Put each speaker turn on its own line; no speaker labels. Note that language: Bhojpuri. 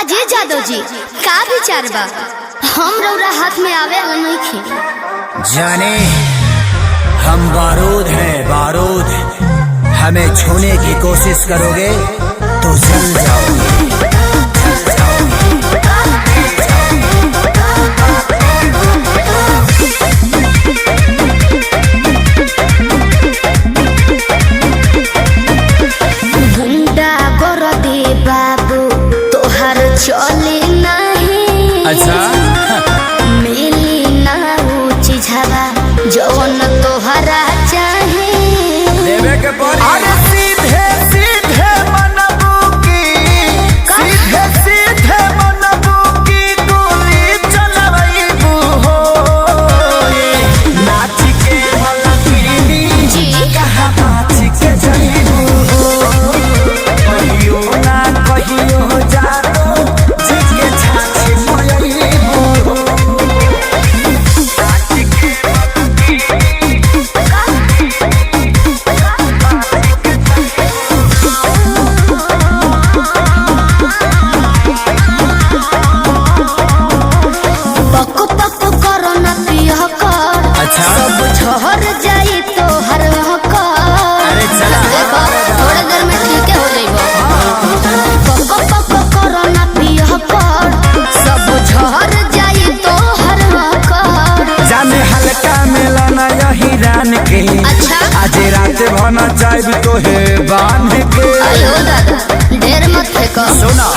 काजे जादव जी का विचार बा? हम रौरा हाथ में आवे वाला नहीं खे।
जाने हम बारूद हैं बारूद, हमें छूने की कोशिश करोगे तो जल जाओगे।
गुंडा कर दे बाबू तोहर चले नहीं।
अच्छा
मिली ना ऊंच झवा जौन तोहरा चाहे।
देवे के अरे सीधे सीधे मनबू की, सीधे सीधे मनबू की गोली चलबू हो। नाच के मलकिनी
जी
कहाँ नाच के जईबू हो। कहियो ना कहियो जानो जिसके छाछी मोयईबू हो। नाच के
पक पक करो ना पिया कर।
अच्छा।
सब झहर जाई तो हर कर।
अरे चला।
देखो थोड़े देर में ठीक हो जाइबो। पक पक करो ना पिया कर। सब झहर जाई तो हर कर।
जाने हल्का मिलाना यही रान के।
अच्छा।
आज रात भना चाहब तो है बांध के।
आयो दादा ढेर मत फेंको।
सुना